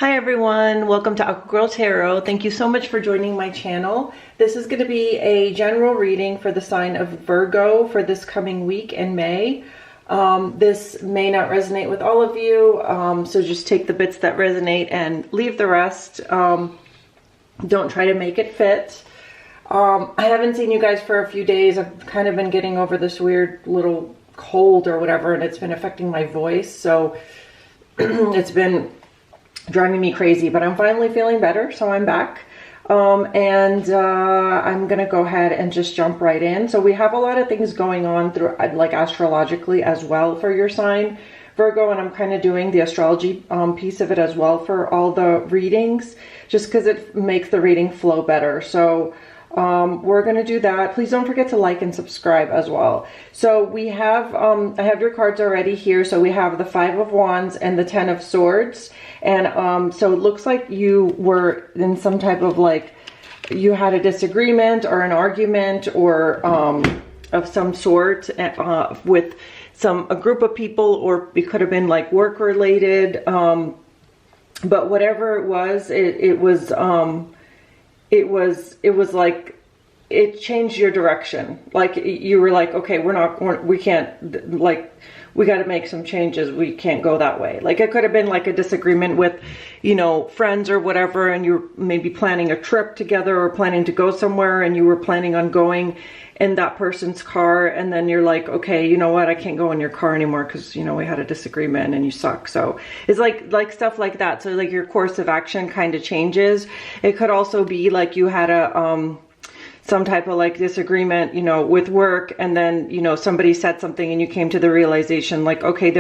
Hi everyone, welcome to Aqua Girl Tarot. Thank you so much for joining my channel. This is going to be a general reading for the sign of Virgo for this coming week in May. This may not resonate with all of you, so just take the bits that resonate and leave the rest. Don't try to make it fit. I haven't seen you guys for a few days. I've kind of been getting over this weird little cold or whatever, and it's been affecting my voice, so it's been driving me crazy, but I'm finally feeling better, so I'm back. I'm gonna go ahead and just jump right in. So we have a lot of things going on through, like, astrologically as well for your sign, Virgo, and I'm kind of doing the astrology piece of it as well for all the readings, just because it makes the reading flow better. So we're going to do that. Please don't forget to like and subscribe as well. So we have, I have your cards already here. So we have the 5 of Wands and the 10 of Swords. And so it looks like you were in some type of, like, you had a disagreement or an argument or of some sort with a group of people, or it could have been like work related. But whatever it was, it was like, it changed your direction. Like, you were like, okay, we can't, like, we got to make some changes. We can't go that way. Like, it could have been like a disagreement with, you know, friends or whatever, and you're maybe planning a trip together or planning to go somewhere, and you were planning on going in that person's car, and then you're like, okay, you know what, I can't go in your car anymore because, you know, we had a disagreement and you suck. So it's like stuff like that. So like your course of action kind of changes. It could also be like you had a some type of like disagreement, you know, with work, and then, you know, somebody said something and you came to the realization like, okay,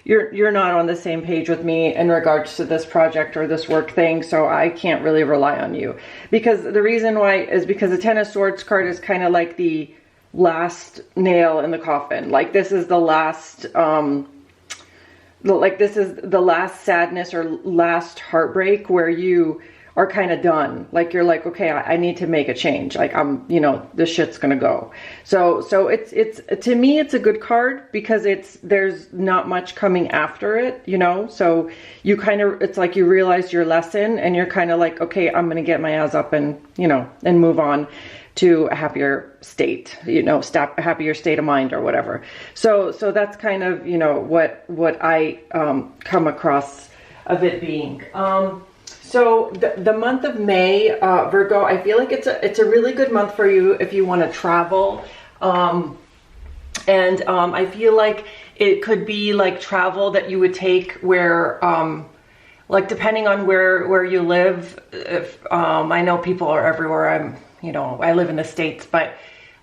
you're not on the same page with me in regards to this project or this work thing, so I can't really rely on you. Because the reason why is because the 10 of Swords card is kind of like the last nail in the coffin. Like, this is the last like, this is the last sadness or last heartbreak where you are kind of done. Like, you're like, okay, I need to make a change. Like, you know, this shit's gonna go. So it's to me, it's a good card because there's not much coming after it, you know? So you kind of, it's like you realize your lesson and you're kind of like, okay, I'm gonna get my ass up and, you know, and move on to a happier state, you know, a happier state of mind or whatever. So that's kind of, you know, what I come across of it being. So the month of May, Virgo, I feel like it's a really good month for you if you want to travel. I feel like it could be like travel that you would take where, like, depending on where you live. I know people are everywhere. I live in the States, but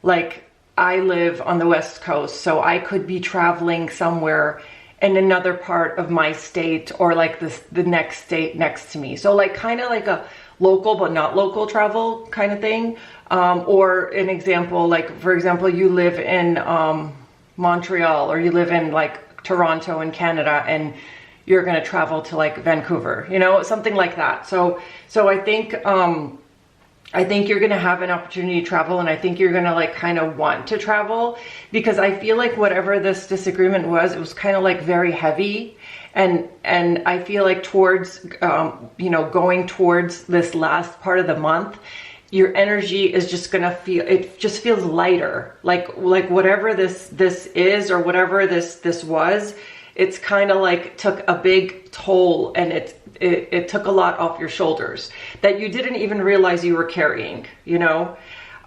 like, I live on the West Coast, so I could be traveling somewhere in another part of my state, or like the next state next to me. So like, kind of like a local but not local travel kind of thing. Or an example, like, for example, you live in Montreal, or you live in like Toronto in Canada, and you're gonna travel to like Vancouver, you know, something like that. So I think you're going to have an opportunity to travel, and I think you're going to like kind of want to travel, because I feel like whatever this disagreement was, it was kind of like very heavy. And I feel like towards, you know, going towards this last part of the month, your energy is just going to feel, it just feels lighter. Like whatever this is, or whatever this was, it's kind of like took a big toll, and it took a lot off your shoulders that you didn't even realize you were carrying, you know?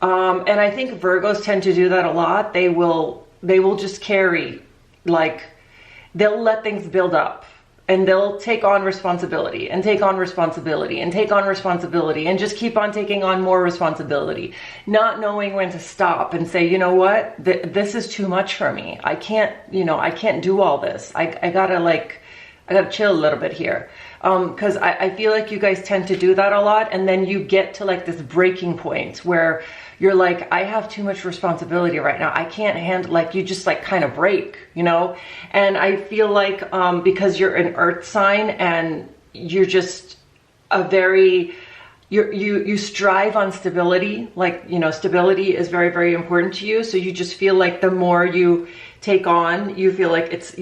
And I think Virgos tend to do that a lot. They will just carry, like, they'll let things build up, and they'll take on responsibility and take on responsibility and take on responsibility and just keep on taking on more responsibility, not knowing when to stop and say, you know what, this is too much for me. I can't do all this. I gotta chill a little bit here. Because I feel like you guys tend to do that a lot, and then you get to like this breaking point where you're like, I have too much responsibility right now. I can't handle, like, you just like kind of break, you know? And I feel like because you're an earth sign, and you're just you strive on stability, like, you know, stability is very, very important to you. So you just feel like the more you take on, you feel like it's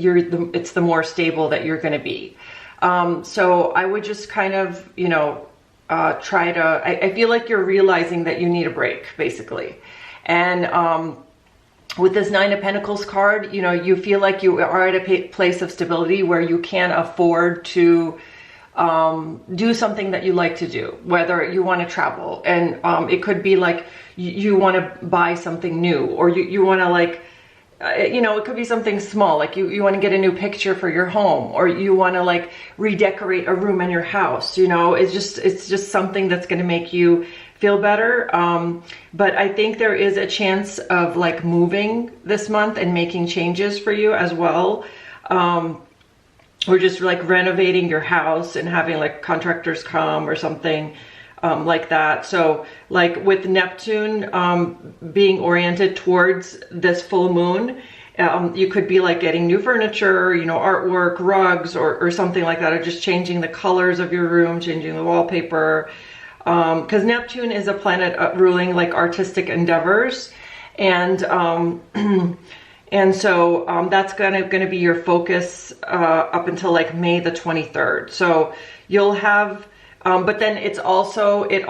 the more stable that you're going to be. So I would just kind of, you know, try to, I feel like you're realizing that you need a break, basically. And with this Nine of Pentacles card, you know, you feel like you are at a place of stability where you can afford to do something that you like to do, whether you want to travel. And it could be like you want to buy something new, or you want to like, you know, it could be something small, like you want to get a new picture for your home, or you want to like redecorate a room in your house. You know, it's just something that's going to make you feel better. But I think there is a chance of like moving this month and making changes for you as well. Or just like renovating your house and having like contractors come or something like that. So like with Neptune being oriented towards this full moon, you could be like getting new furniture, you know, artwork, rugs, or something like that, or just changing the colors of your room, changing the wallpaper. Because Neptune is a planet ruling like artistic endeavors, and and so that's gonna be your focus up until like May the 23rd. So you'll have, but then it's also a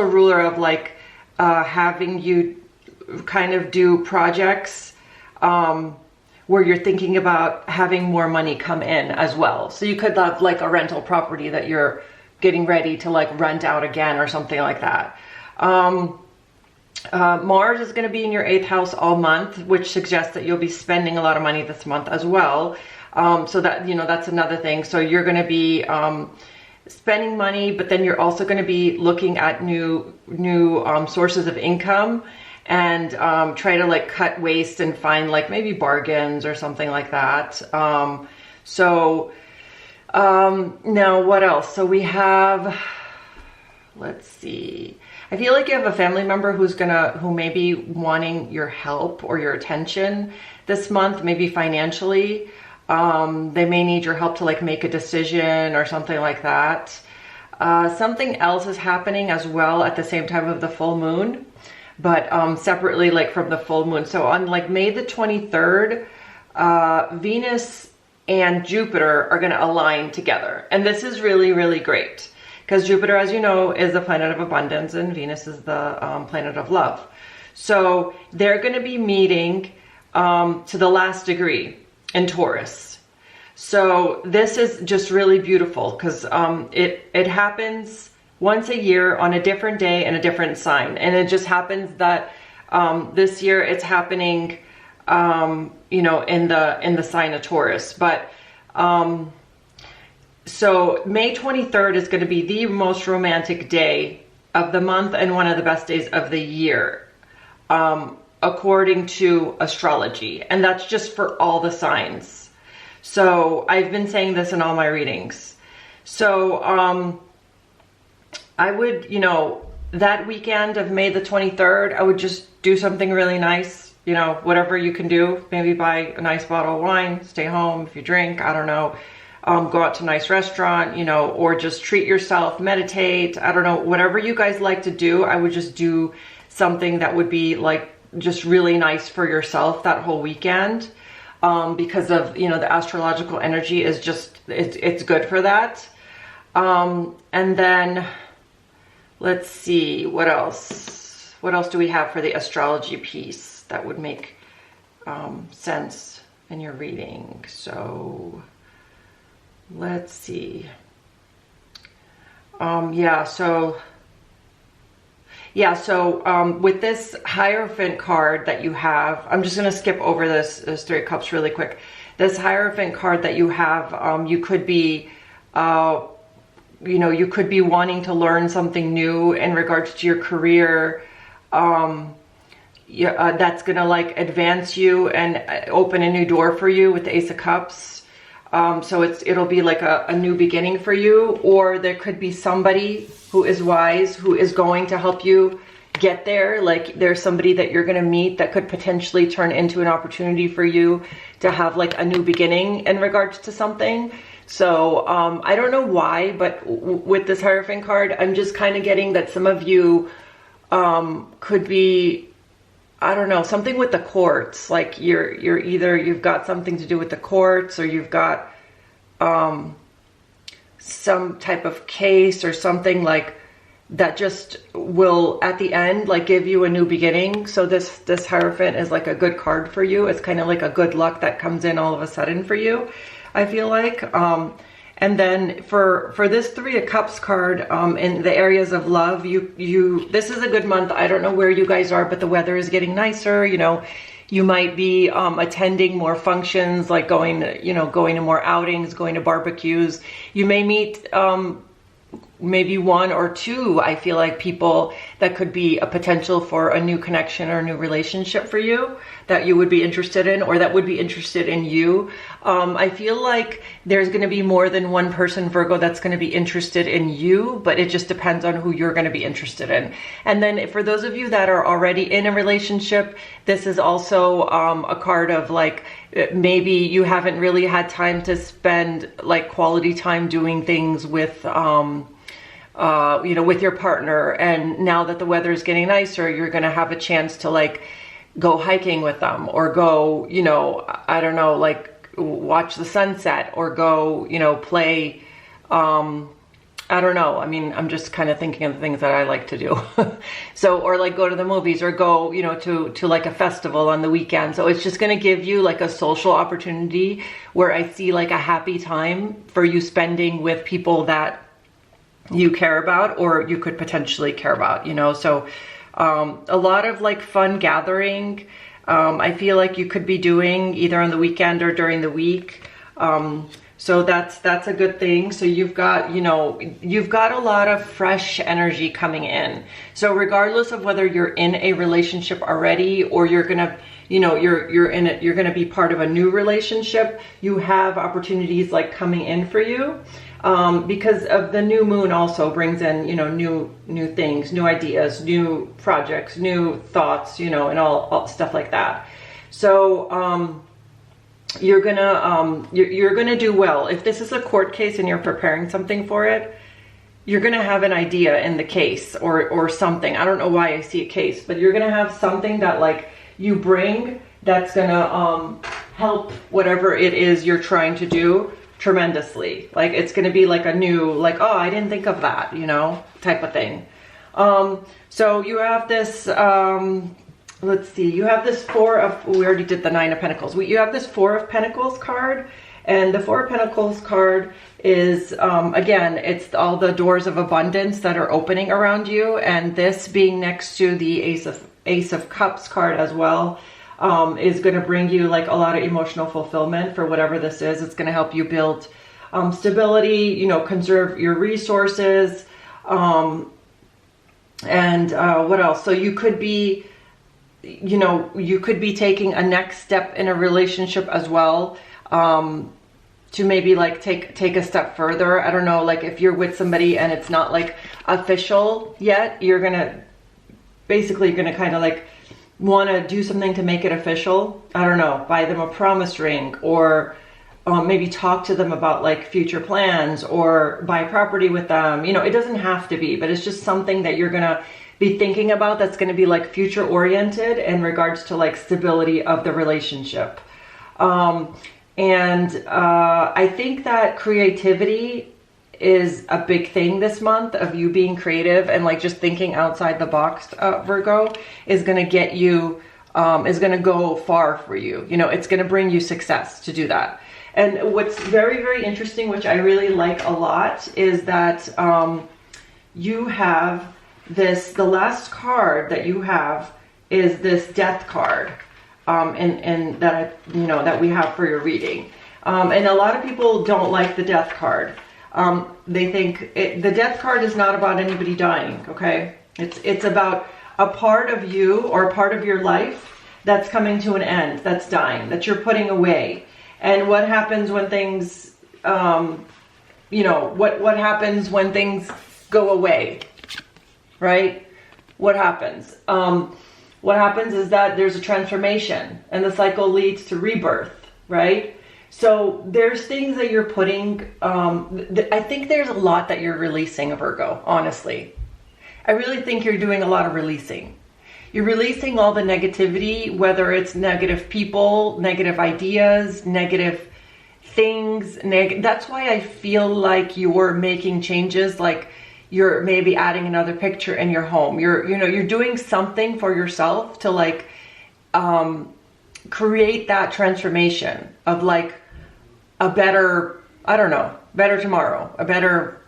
ruler of like having you kind of do projects where you're thinking about having more money come in as well. So you could have like a rental property that you're getting ready to like rent out again or something like that. Mars is going to be in your 8th house all month, which suggests that you'll be spending a lot of money this month as well. So that, you know, that's another thing. So you're going to be spending money, but then you're also going to be looking at new sources of income, and try to like cut waste and find like maybe bargains or something like that. Now what else? So we have, let's see. I feel like you have a family member who may be wanting your help or your attention this month, maybe financially. They may need your help to like make a decision or something like that. Something else is happening as well at the same time of the full moon, but separately, like from the full moon. So on like May the 23rd, Venus and Jupiter are going to align together. And this is really, really great, because Jupiter, as you know, is the planet of abundance, and Venus is the planet of love. So they're going to be meeting to the last degree in Taurus. So this is just really beautiful, because it happens once a year on a different day in a different sign. And it just happens that this year it's happening you know, in the sign of Taurus. But so May 23rd is going to be the most romantic day of the month and one of the best days of the year, according to astrology. And that's just for all the signs. So I've been saying this in all my readings. So I would, you know, that weekend of May the 23rd, I would just do something really nice. You know, whatever you can do, maybe buy a nice bottle of wine, stay home if you drink, I don't know, go out to a nice restaurant, you know, or just treat yourself, meditate, I don't know, whatever you guys like to do. I would just do something that would be like just really nice for yourself that whole weekend, because of, you know, the astrological energy is just, it's good for that. And then let's see, what else do we have for the astrology piece that would make sense in your reading? So let's see. With this Hierophant card that you have, I'm just going to skip over this Three of Cups really quick. This Hierophant card that you have, you could be, you know, you could be wanting to learn something new in regards to your career. That's gonna like advance you and open a new door for you with the Ace of Cups. So it'll be like a new beginning for you, or there could be somebody who is wise, who is going to help you get there. Like there's somebody that you're gonna meet that could potentially turn into an opportunity for you to have like a new beginning in regards to something. So I don't know why, but with this Hierophant card, I'm just kind of getting that some of you could be, I don't know, something with the courts. Like you're either, you've got something to do with the courts, or you've got some type of case or something like that just will at the end like give you a new beginning. So this Hierophant is like a good card for you. It's kind of like a good luck that comes in all of a sudden for you, I feel like. And then for this Three of Cups card, in the areas of love, this is a good month. I don't know where you guys are, but the weather is getting nicer. You know, you might be attending more functions, like going to more outings, going to barbecues. You may meet maybe one or two, I feel like, people that could be a potential for a new connection or a new relationship for you that you would be interested in, or that would be interested in you. I feel like there's going to be more than one person, Virgo, that's going to be interested in you, but it just depends on who you're going to be interested in. And then for those of you that are already in a relationship, this is also a card of like, maybe you haven't really had time to spend like quality time doing things with, with your partner. And now that the weather is getting nicer, you're going to have a chance to like go hiking with them, or go, I don't know, like watch the sunset, or go, play, I don't know. I mean, I'm just kind of thinking of the things that I like to do. So, or like go to the movies, or go, to like a festival on the weekend. So it's just going to give you like a social opportunity where I see like a happy time for you spending with people that you care about, or you could potentially care about, so a lot of like fun gathering, I feel like you could be doing either on the weekend or during the week. So that's a good thing. So you've got a lot of fresh energy coming in. So regardless of whether you're in a relationship already, or you're gonna, you're gonna be part of a new relationship, you have opportunities like coming in for you. Because of the new moon also brings in, new things, new ideas, new projects, new thoughts, and all stuff like that. So, you're gonna do well. If this is a court case and you're preparing something for it, you're gonna have an idea in the case, or something. I don't know why I see a case, but you're gonna have something that like you bring that's gonna help whatever it is you're trying to do tremendously. Like it's going to be like a new, like, oh, I didn't think of that, type of thing. So you have this, let's see, you have this we already did the Nine of Pentacles. You have this Four of Pentacles card, and the Four of Pentacles card is, again, it's all the doors of abundance that are opening around you, and this being next to the Ace of Cups card as well, is going to bring you like a lot of emotional fulfillment for whatever this is. It's going to help you build stability, conserve your resources, and what else? So you could be, you could be taking a next step in a relationship as well, to maybe like take a step further. I don't know, like if you're with somebody and it's not like official yet, you're going to kind of like want to do something to make it official. I don't know, buy them a promise ring, or maybe talk to them about like future plans, or buy property with them. It doesn't have to be, but it's just something that you're gonna be thinking about that's going to be like future oriented in regards to like stability of the relationship. I think that creativity is a big thing this month, of you being creative and like just thinking outside the box, Virgo, is going to get you, is going to go far for you. It's going to bring you success to do that. And what's very, very interesting, which I really like a lot, is that you have this, the last card that you have is this Death card, and that that we have for your reading. And a lot of people don't like the Death card. They think the Death card is not about anybody dying, okay? It's about a part of you or a part of your life that's coming to an end, that's dying, that you're putting away. And what happens when things, what happens when things go away, right? What happens? What happens is that there's a transformation, and the cycle leads to rebirth, right? So there's things that you're putting, I think there's a lot that you're releasing, Virgo, honestly. I really think you're doing a lot of releasing. You're releasing all the negativity, whether it's negative people, negative ideas, negative things that's why I feel like you're making changes, like you're maybe adding another picture in your home. You're doing something for yourself to like create that transformation of like a better, I don't know, better tomorrow, a better,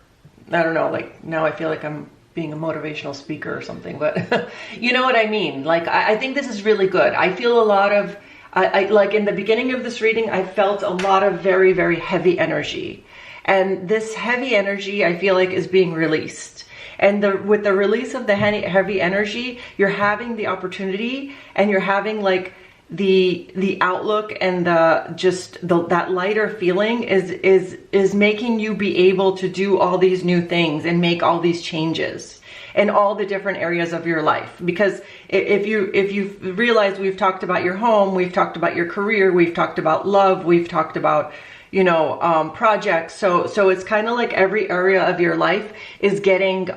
I don't know, like now I feel like I'm being a motivational speaker or something, but you know what I mean? Like, I think this is really good. I feel a lot of, I like in the beginning of this reading, I felt a lot of very, very heavy energy. And this heavy energy, I feel like, is being released. And with the release of the heavy energy, you're having the opportunity, and you're having like the outlook, and that lighter feeling is making you be able to do all these new things and make all these changes in all the different areas of your life. Because if you realize, we've talked about your home, we've talked about your career, we've talked about love, we've talked about, you know, projects. So it's kind of like every area of your life is getting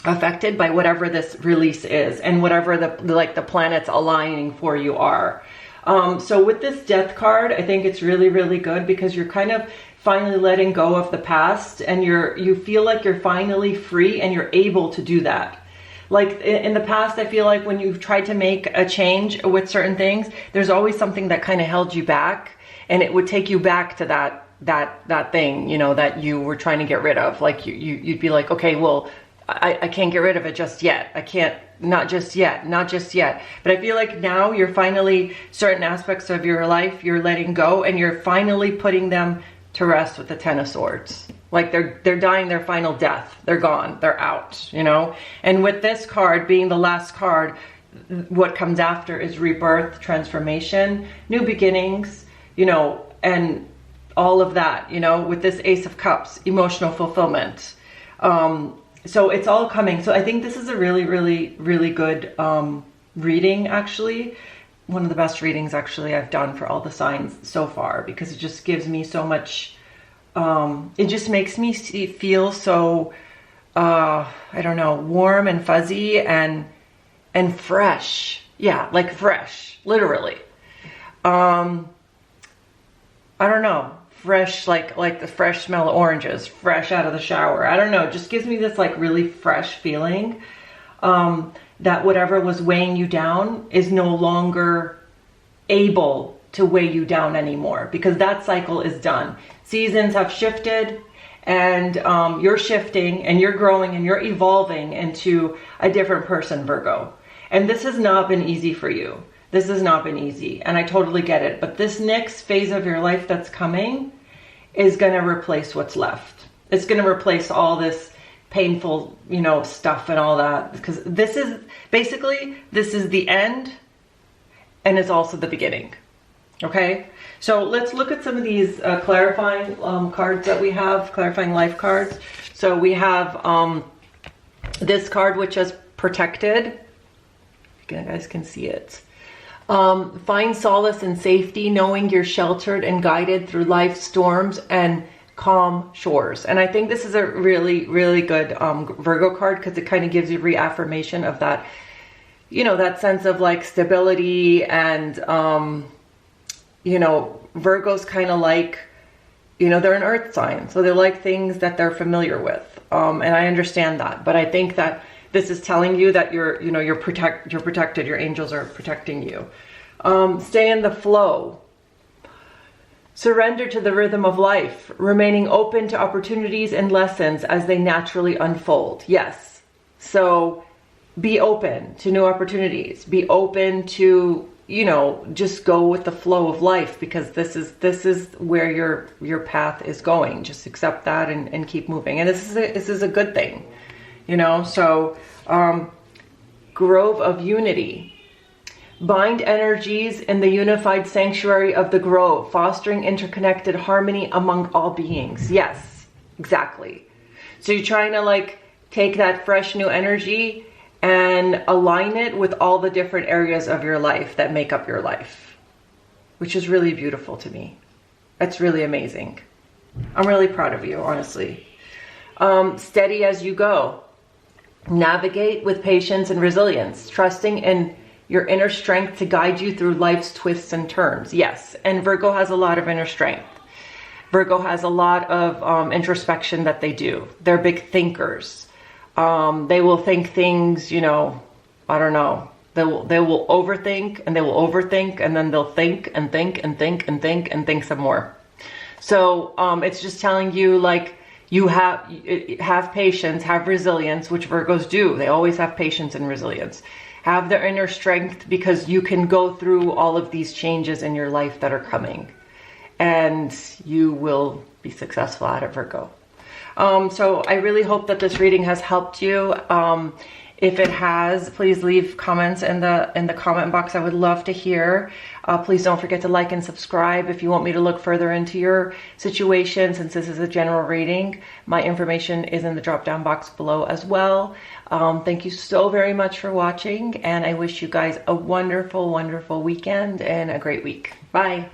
affected by whatever this release is, and whatever the planets aligning for you are. So with this Death card, I think it's really, really good, because you're kind of finally letting go of the past, and you feel like you're finally free, and you're able to do that. Like in the past, I feel like when you've tried to make a change with certain things, there's always something that kind of held you back, and it would take you back to that thing, you know, that you were trying to get rid of. Like you'd be like, okay, well, I can't get rid of it just yet. I can't, not just yet. But I feel like now you're finally, certain aspects of your life, you're letting go, and you're finally putting them to rest with the Ten of Swords. Like they're dying their final death. They're gone. They're out, you know? And with this card being the last card, what comes after is rebirth, transformation, new beginnings, you know, and all of that, you know, with this Ace of Cups, emotional fulfillment. So it's all coming. So I think this is a really, really, really good reading, actually. One of the best readings, actually, I've done for all the signs so far, because it just gives me so much, it just makes me feel so, I don't know, warm and fuzzy and fresh. Yeah, like fresh, literally. I don't know. Fresh, like the fresh smell of oranges, fresh out of the shower. I don't know, it just gives me this like really fresh feeling, that whatever was weighing you down is no longer able to weigh you down anymore, because that cycle is done. Seasons have shifted, and you're shifting, and you're growing, and you're evolving into a different person, Virgo. And this has not been easy for you. This has not been easy, and I totally get it. But this next phase of your life that's coming is going to replace what's left. It's going to replace all this painful, you know, stuff and all that. Because this is, basically, this is the end, and it's also the beginning. Okay? So let's look at some of these clarifying cards that we have, clarifying life cards. So we have this card, which is protected. You guys can see it. Find solace and safety, knowing you're sheltered and guided through life's storms and calm shores. And I think this is a really, really good Virgo card, because it kind of gives you reaffirmation of that, you know, that sense of like stability. And, you know, Virgo's kind of like, you know, they're an earth sign, so they like things that they're familiar with. And I understand that, but I think that this is telling you that you're protected. Your angels are protecting you. Stay in the flow. Surrender to the rhythm of life, remaining open to opportunities and lessons as they naturally unfold. Yes. So be open to new opportunities. Be open to, you know, just go with the flow of life, because this is where your path is going. Just accept that and keep moving. And this is a good thing. You know, so Grove of Unity. Bind energies in the unified sanctuary of the grove, fostering interconnected harmony among all beings. Yes, exactly. So you're trying to like take that fresh new energy and align it with all the different areas of your life that make up your life, which is really beautiful to me. That's really amazing. I'm really proud of you, honestly. Steady as you go. Navigate with patience and resilience, trusting in your inner strength to guide you through life's twists and turns. Yes, and Virgo has a lot of inner strength. Virgo has a lot of introspection that they do. They're big thinkers. They will think things, you know, I don't know. They will overthink and they will overthink, and then they'll think and think and think and think and think some more. So it's just telling you, like, you have patience, have resilience, which Virgos do. They always have patience and resilience. Have their inner strength, because you can go through all of these changes in your life that are coming, and you will be successful at it, Virgo. So I really hope that this reading has helped you. If it has, please leave comments in the comment box. I would love to hear. Please don't forget to like and subscribe if you want me to look further into your situation. Since this is a general reading, my information is in the drop down box below as well. Thank you so very much for watching, and I wish you guys a wonderful, wonderful weekend and a great week. Bye.